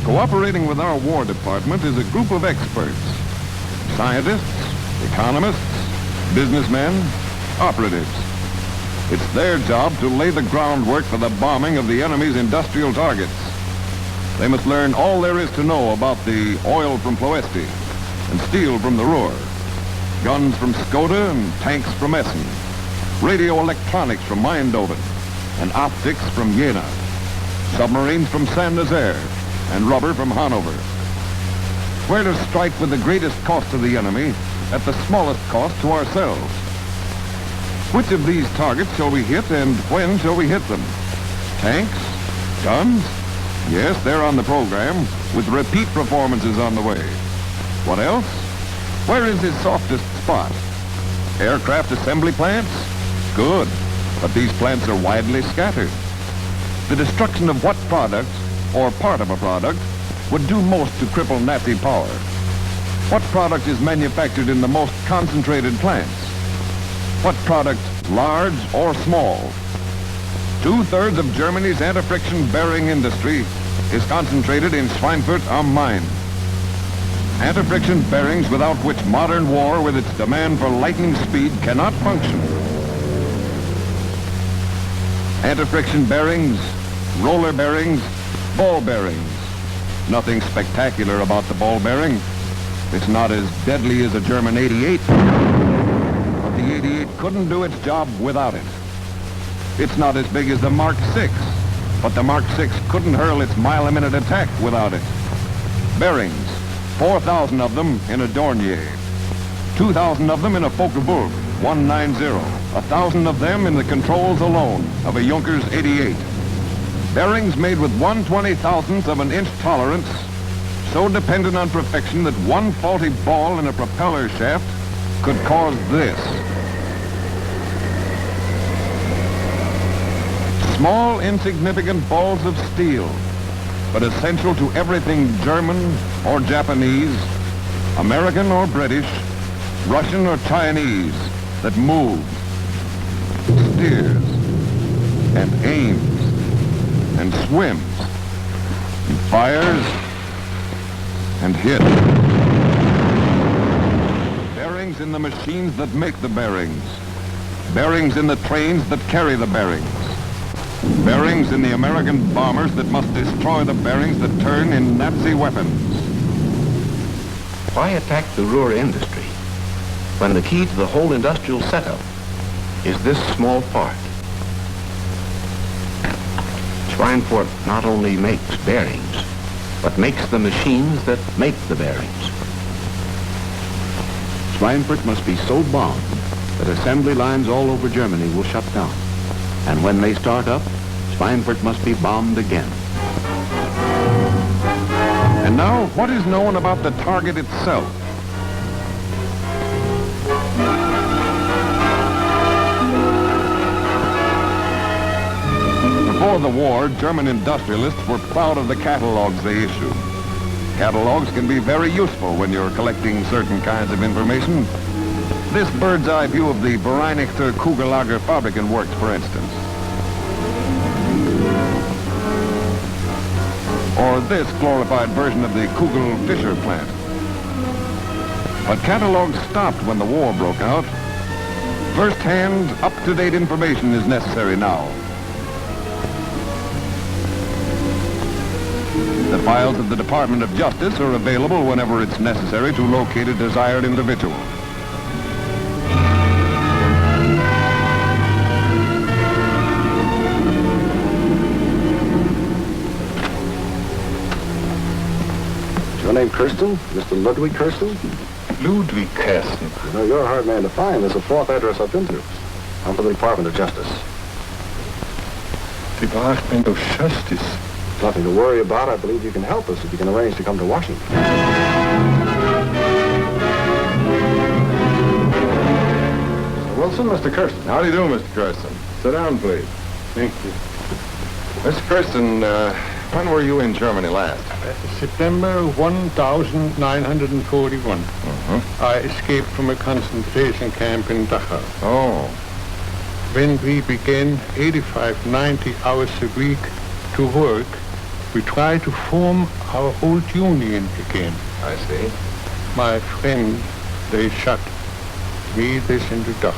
Cooperating with our War Department is a group of experts, scientists, economists, businessmen, operatives. It's their job to lay the groundwork for the bombing of the enemy's industrial targets. They must learn all there is to know about the oil from Ploesti and steel from the Ruhr, guns from Skoda and tanks from Essen, radio electronics from Eindhoven and optics from Jena, submarines from Saint-Nazaire and rubber from Hanover. Where to strike with the greatest cost to the enemy at the smallest cost to ourselves. Which of these targets shall we hit and when shall we hit them? Tanks? Guns? Yes, they're on the program, with repeat performances on the way. What else? Where is his softest spot? Aircraft assembly plants? Good, but these plants are widely scattered. The destruction of what product, or part of a product, would do most to cripple Nazi power? What product is manufactured in the most concentrated plants? What product, large or small? 2/3 of Germany's anti-friction bearing industry is concentrated in Schweinfurt am Main. Anti-friction bearings without which modern war with its demand for lightning speed cannot function. Anti-friction bearings, roller bearings, ball bearings. Nothing spectacular about the ball bearing. It's not as deadly as a German 88. But the 88 couldn't do its job without it. It's not as big as the Mark 6, but the Mark 6 couldn't hurl its mile-a-minute attack without it. Bearings, 4,000 of them in a Dornier, 2,000 of them in a Focke-Wulf 190, 1,000 of them in the controls alone of a Junkers 88. Bearings made with 1/20,000th of an inch tolerance, so dependent on perfection that one faulty ball in a propeller shaft could cause this. Small, insignificant balls of steel, but essential to everything German or Japanese, American or British, Russian or Chinese that moves, steers, and aims, and swims, and fires, and hits. Bearings in the machines that make the bearings. Bearings in the trains that carry the bearings. Bearings in the American bombers that must destroy the bearings that turn in Nazi weapons. Why attack the Ruhr industry when the key to the whole industrial setup is this small part? Schweinfurt not only makes bearings, but makes the machines that make the bearings. Schweinfurt must be so bombed that assembly lines all over Germany will shut down. And when they start up, Schweinfurt must be bombed again. And now, what is known about the target itself? Before the war, German industrialists were proud of the catalogs they issued. Catalogs can be very useful when you're collecting certain kinds of information. This bird's eye view of the Vereinigte Kugellager Fabriken works, for instance. Or this glorified version of the Kugel-Fischer plant. But catalogs stopped when the war broke out. First-hand, up-to-date information is necessary now. The files of the Department of Justice are available whenever it's necessary to locate a desired individual. Your name Kirsten? Mr. Ludwig Kirsten? Ludwig Kirsten. You know, you're a hard man to find. There's a fourth address I've been to. I'm from the Department of Justice. Department of Justice? Nothing to worry about. I believe you can help us if you can arrange to come to Washington. Mr. Wilson, Mr. Kirsten. How do you do, Mr. Kirsten? Sit down, please. Thank you. Mr. Kirsten, when were you in Germany last? September 1941. I escaped from a concentration camp in Dachau. Oh. When we began 85, 90 hours a week to work, We try to form our old union again. I see. My friend, they shot me this into Dach.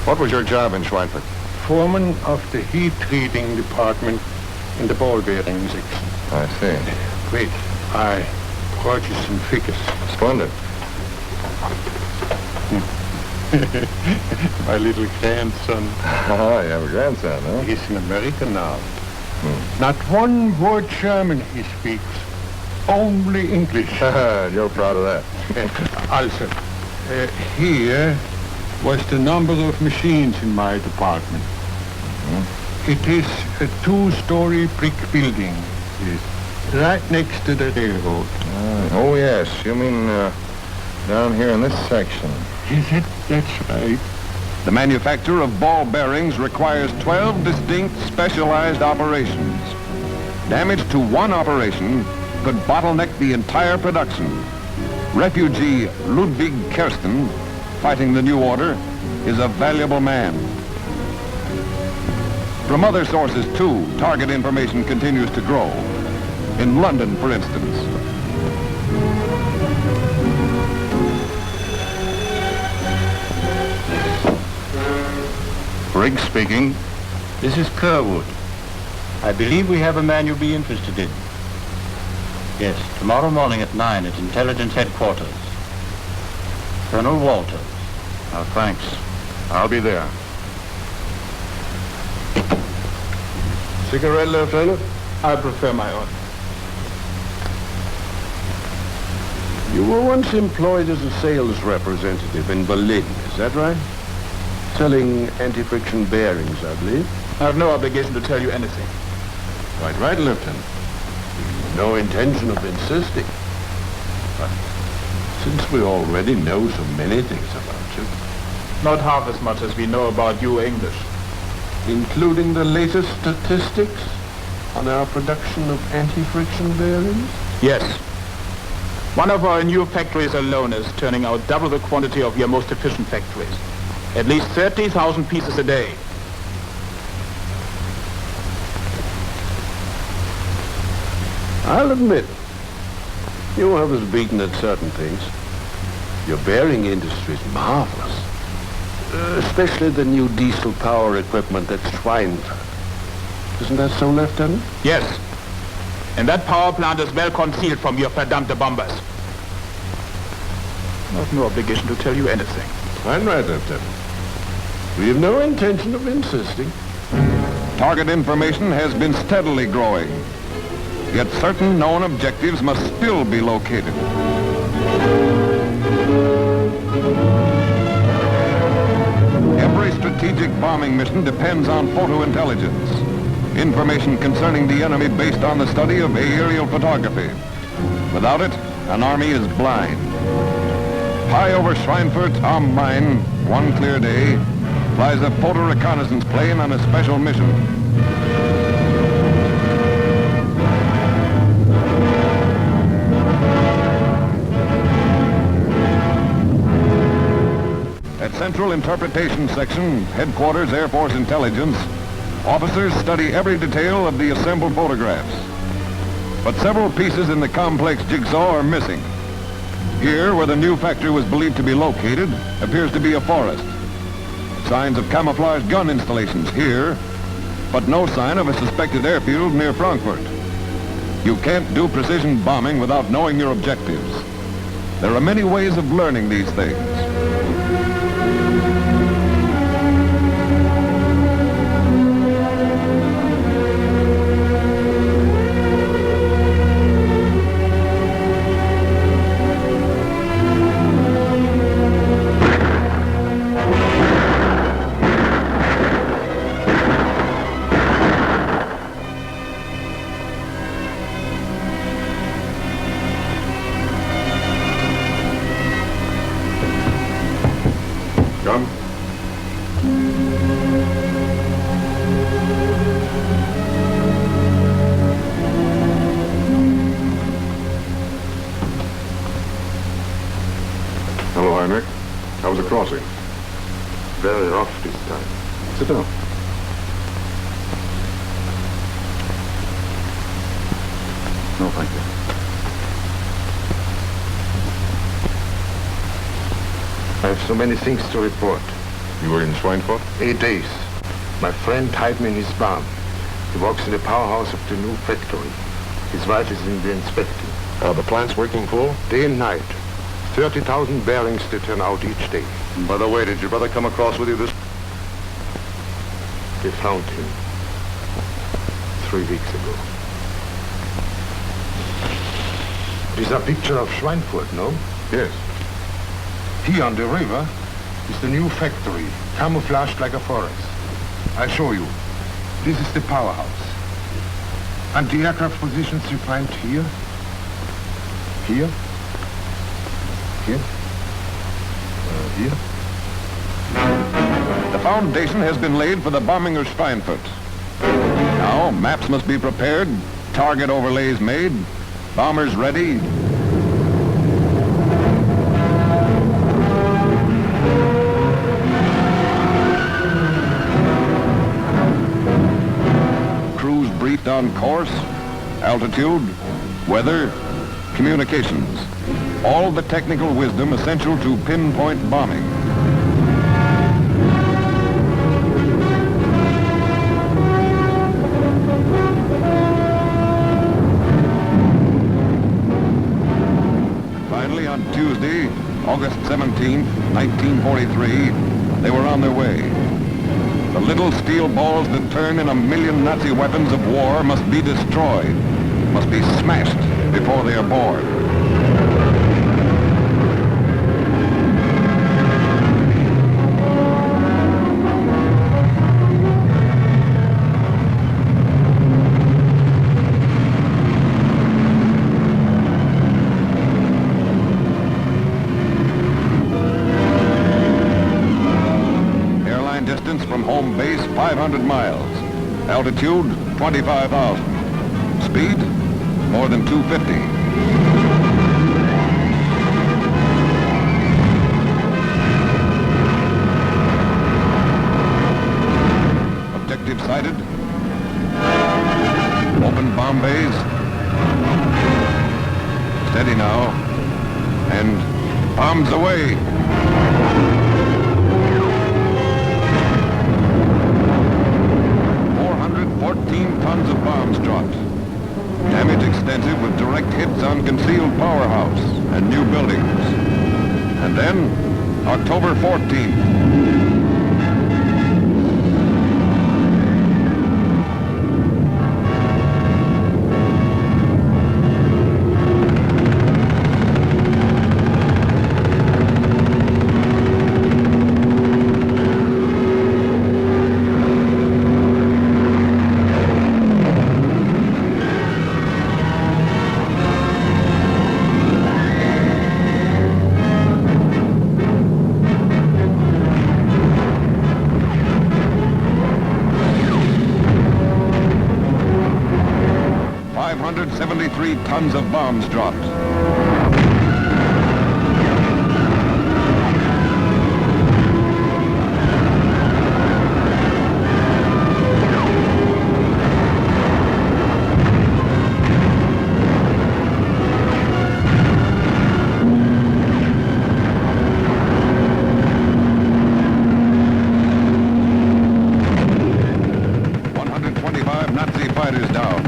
What was your job in Schweinfurt? Foreman of the heat treating department in the ball bearing section. I see. Wait, I brought you some figures. Splendid. My little grandson. Oh, you have a grandson, huh? He's in America now. Not one word German he speaks. Only English. You're proud of that. Also, here was the number of machines in my department. It is a two-story brick building. Yes. Right next to the railroad. Oh, yes. You mean down here in this section. Yes, that's right. The manufacture of ball bearings requires 12 distinct specialized operations. Damage to one operation could bottleneck the entire production. Refugee Ludwig Kersten, fighting the new order, is a valuable man. From other sources, too, target information continues to grow. In London, for instance. Briggs speaking. This is Kerwood. I believe we have a man you'll be interested in. Yes, tomorrow morning at 9 at Intelligence Headquarters. Colonel Walters. Oh, thanks. I'll be there. Cigarette, Lieutenant? I prefer my own. You were once employed as a sales representative in Berlin, is that right? Selling anti-friction bearings, I believe. I have no obligation to tell you anything. Quite right, Lieutenant. No intention of insisting. But since we already know so many things about you, Not half as much as we know about you English. including the latest statistics on our production of anti-friction bearings? Yes. One of our new factories alone is turning out double the quantity of your most efficient factories. At least 30,000 pieces a day. I'll admit, you have us beaten at certain things. Your bearing industry is marvelous. Especially the new diesel power equipment at Schweinfurt. Isn't that so, Lieutenant? Yes. And that power plant is well concealed from your verdammte bombers. I have no obligation to tell you anything. I'm right, Lieutenant. We have no intention of insisting. Target information has been steadily growing. Yet certain known objectives must still be located. Every strategic bombing mission depends on photo intelligence. Information concerning the enemy based on the study of aerial photography. Without it, an army is blind. High over Schweinfurt am Main, one clear day, flies a photo reconnaissance plane on a special mission. At Central Interpretation Section, Headquarters Air Force Intelligence, officers study every detail of the assembled photographs. But several pieces in the complex jigsaw are missing. Here, where the new factory was believed to be located, appears to be a forest. Signs of camouflaged gun installations here, but no sign of a suspected airfield near Frankfurt. You can't do precision bombing without knowing your objectives. There are many ways of learning these things. Come. Hello, Heinrich. How was the crossing? Very rough this time. Sit down. No, thank you. I have so many things to report. You were in Schweinfurt? 8 days. My friend tied me in his barn. He works in the powerhouse of the new factory. His wife is in the inspecting. Are the plants working full? Day and night. 30,000 bearings to turn out each day. And by the way, did your brother come across with you this... They found him 3 weeks ago. It is a picture of Schweinfurt, no? Yes. Here on the river is the new factory, camouflaged like a forest. I'll show you. This is the powerhouse. Anti-aircraft positions you find here, here, here, here. The foundation has been laid for the bombing of Schweinfurt. Now, maps must be prepared, target overlays made, bombers ready. Crews briefed on course, altitude, weather, communications. All the technical wisdom essential to pinpoint bombing. Finally, on Tuesday, August 17th, 1943, they were on their way. The little steel balls that turn in a million Nazi weapons of war must be destroyed, must be smashed before they are born. Distance from home base, 500 miles. Altitude, 25,000. Speed, more than 250. Objective sighted. Open bomb bays. Steady now. And bombs away. 14 tons of bombs dropped. Damage extensive with direct hits on concealed powerhouse and new buildings. And then, October 14th. 573 tons of bombs dropped. Nazi fighters down.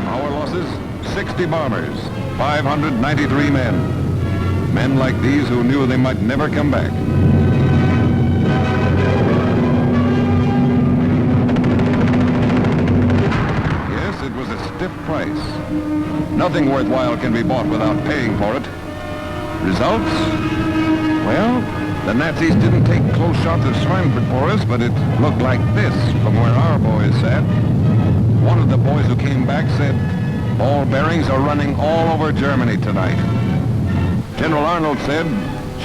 Our losses, 60 bombers, 593 men. Men like these who knew they might never come back. Yes, it was a stiff price. Nothing worthwhile can be bought without paying for it. Results? Well, the Nazis didn't take close shots at Schweinfurt for us, but it looked like this from where our boys sat. One of the boys who came back said, "Ball bearings are running all over Germany tonight." General Arnold said,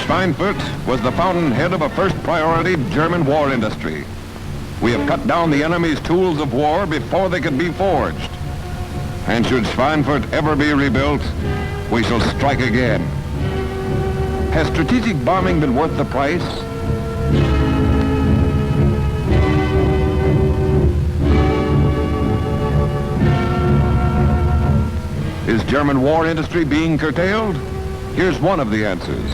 Schweinfurt was the fountainhead of a first-priority German war industry. We have cut down the enemy's tools of war before they could be forged. And should Schweinfurt ever be rebuilt, we shall strike again. Has strategic bombing been worth the price? Is German war industry being curtailed? Here's one of the answers.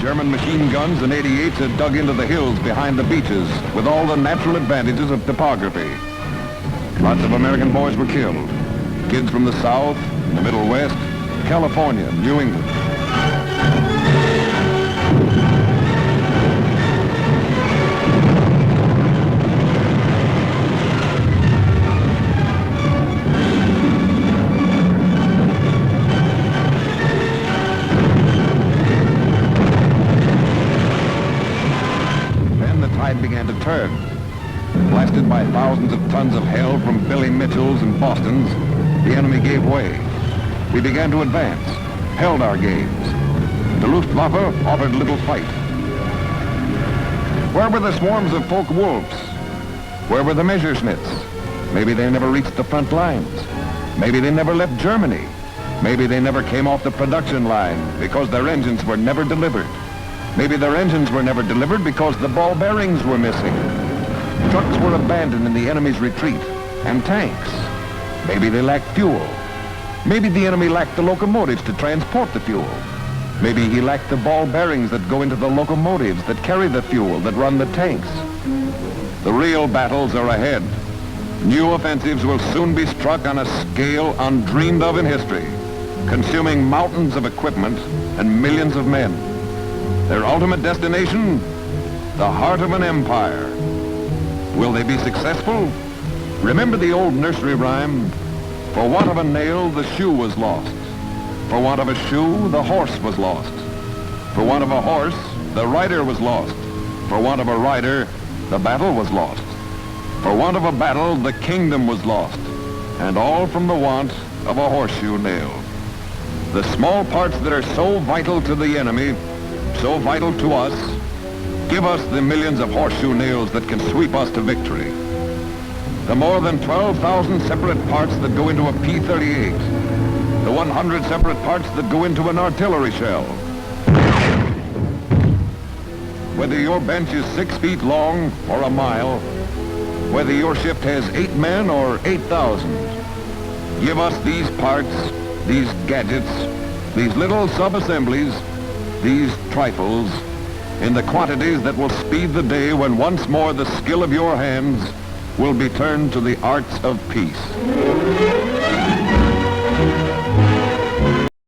German machine guns and 88s had dug into the hills behind the beaches with all the natural advantages of topography. Lots of American boys were killed. Kids from the South, the Middle West, California, New England. Began to turn. Blasted by thousands of tons of hell from Billy Mitchell's and Boston's, the enemy gave way. We began to advance, held our gains. The Luftwaffe offered little fight. Where were the swarms of Focke-Wulfs? Where were the Messerschmitts? Maybe they never reached the front lines. Maybe they never left Germany. Maybe they never came off the production line because their engines were never delivered. Maybe their engines were never delivered because the ball bearings were missing. Trucks were abandoned in the enemy's retreat, and tanks. Maybe they lacked fuel. Maybe the enemy lacked the locomotives to transport the fuel. Maybe he lacked the ball bearings that go into the locomotives that carry the fuel that run the tanks. The real battles are ahead. New offensives will soon be struck on a scale undreamed of in history, consuming mountains of equipment and millions of men. Their ultimate destination, the heart of an empire. Will they be successful? Remember the old nursery rhyme? For want of a nail, the shoe was lost. For want of a shoe, the horse was lost. For want of a horse, the rider was lost. For want of a rider, the battle was lost. For want of a battle, the kingdom was lost. And all from the want of a horseshoe nail. The small parts that are so vital to the enemy, so vital to us, give us the millions of horseshoe nails that can sweep us to victory. The more than 12,000 separate parts that go into a P-38. The 100 separate parts that go into an artillery shell. Whether your bench is 6 feet long or a mile, whether your shift has 8 men or 8,000, give us these parts, these gadgets, these little sub-assemblies, these trifles, in the quantities that will speed the day when once more the skill of your hands will be turned to the arts of peace.